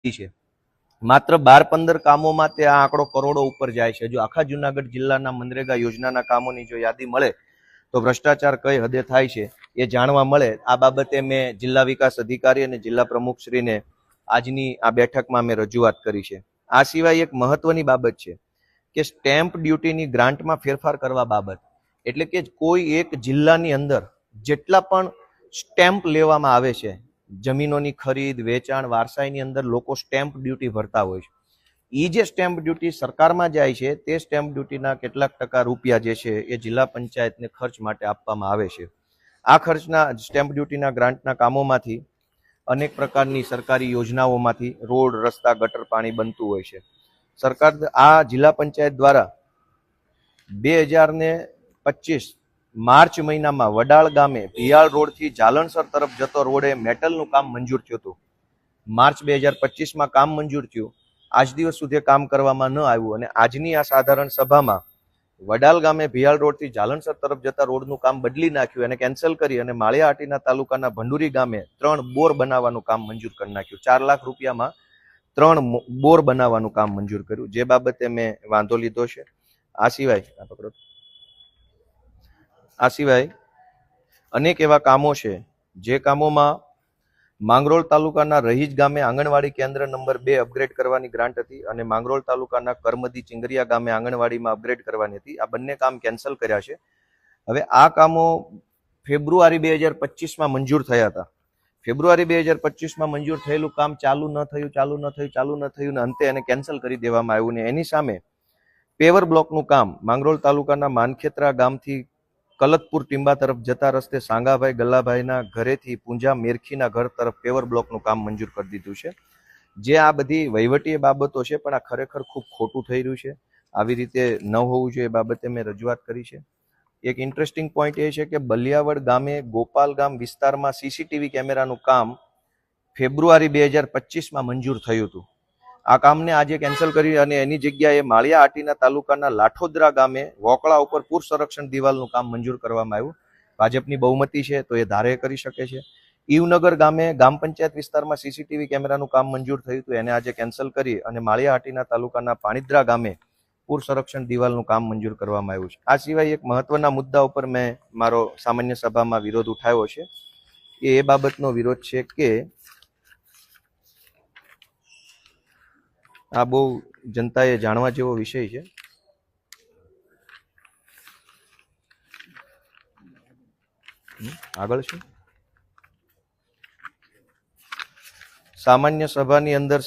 છે। માત્ર 12-15 કામોમાં તે આ આંકડો કરોડો ઉપર જાય છે। જો આખા જુનાગઢ જિલ્લાના મનરેગા યોજનાના કામોની જો યાદી મળે તો ભ્રષ્ટાચાર કઈ હદે થાય છે એ જાણવા મળે। આ બાબતે મેં જિલ્લા વિકાસ અધિકારી અને જિલ્લા પ્રમુખશ્રીને આજની આ બેઠકમાં મેં રજૂઆત કરી છે। આ સિવાય એક મહત્વની બાબત છે કે સ્ટેમ્પ ડ્યુટીની ગ્રાન્ટમાં ફેરફાર કરવા બાબત, એટલે કે કોઈ એક જિલ્લાની અંદર જેટલા પણ સ્ટેમ્પ લેવામાં આવે છે, જમીનોની ખરીદ વેચાણ વારસાઈની અંદર લોકો સ્ટેમ્પ ડ્યુટી ભરતા હોય છે, એ જે સ્ટેમ્પ ડ્યુટી સરકારમાં જાય છે તે સ્ટેમ્પ ડ્યુટીના કેટલાક ટકા રૂપિયા જે છે એ જિલ્લા પંચાયતને ખર્ચ માટે આપવામાં આવે છે। આ ખર્ચના સ્ટેમ્પ ડ્યુટીના ગ્રાન્ટના કામોમાંથી અનેક પ્રકારની સરકારી યોજનાઓમાંથી રોડ રસ્તા ગટર પાણી બનતું હોય છે। સરકાર આ જિલ્લા પંચાયત દ્વારા 2025 માર્ચ મહિનામાં વડાળ ગામે ભિયાળ રોડથી જાલણસર તરફ જતો રોડે મેટલનું કામ મંજૂર થયું હતું। માર્ચ 2025માં કામ મંજૂર થયું, આજ દિવસ સુધી કામ કરવામાં ન આવ્યું અને આજની આ સાધારણ સભામાં વડાલ ગામે ભિયાળ રોડથી જાલણસર તરફ જતા રોડનું કામ બદલી નાખ્યું અને કેન્સલ કરી અને માળિયાહાટીના તાલુકાના ભંડુરી ગામે 3 બોર બનાવવાનું કામ મંજૂર કરી નાખ્યું। 4 લાખ રૂપિયામાં 3 બોર બનાવવાનું કામ મંજૂર કર્યું, જે બાબતે મેં વાંધો લીધો છે। આ સિવાય અનેક એવા કામો છે જે કામોમાં માંગરોળ તાલુકાના રહીજ ગામે આંગણવાડી કેન્દ્ર નંબર 2 અપગ્રેડ કરવાની ગ્રાન્ટ હતી અને માંગરોળ તાલુકાના કરમદી ચિંગરિયા ગામે આંગણવાડીમાં અપગ્રેડ કરવાની હતી। આ બંને કામ કેન્સલ કર્યા છે। હવે આ કામો ફેબ્રુઆરી 2025માં મંજૂર થયા હતા। ફેબ્રુઆરી 2025માં મંજૂર થયેલું કામ ચાલુ ન થયું ને અંતે એને કેન્સલ કરી દેવામાં આવ્યું ને એની સામે પેવર બ્લોકનું કામ માંગરોળ તાલુકાના માનખેત્રા ગામથી કલતપુર ટીંબા તરફ જતા રસ્તે સાંગાભાઈ ગલ્લાભાઈના ઘરેથી પૂંજા મેરખીના ઘર તરફ પેવર બ્લોકનું કામ મંજૂર કરી દીધું છે। જે આ બધી વહીવટી બાબતો છે પણ આ ખરેખર ખૂબ ખોટું થઈ રહ્યું છે, આવી રીતે ન હોવું જોઈએ, એ બાબતે મેં રજૂઆત કરી છે। એક ઇન્ટરેસ્ટિંગ પોઈન્ટ એ છે કે બલિયાવડ ગામે ગોપાલ ગામ વિસ્તારમાં સીસીટીવી કેમેરાનું કામ ફેબ્રુઆરી 2025માં મંજૂર થયું હતું। આ કામને આજે કેન્સલ કરી અને એની જગ્યાએ માળિયાહાટીના તાલુકાના લાઠોદરા ગામે વોકળા ઉપર પૂર સંરક્ષણ દિવાલનું કામ મંજૂર કરવામાં આવ્યું। ભાજપની બહુમતી છે તો એ ધારે કરી શકે છે। ઈવનગર ગામે ગામ પંચાયત વિસ્તારમાં સીસીટીવી કેમેરાનું કામ મંજૂર થયું હતું, એને આજે કેન્સલ કરી અને માળિયાહાટીના તાલુકાના પાણીદ્રા ગામે પૂર સંરક્ષણ દિવાલનું કામ મંજૂર કરવામાં આવ્યું છે। આ સિવાય એક મહત્વના મુદ્દા ઉપર મેં મારો સામાન્ય સભામાં વિરોધ ઉઠાવ્યો છે। એ બાબતનો વિરોધ છે કે આ બહુ જનતાએ જાણવા જેવો વિષય છે। આગળ છે સામાન્ય સભાની અંદર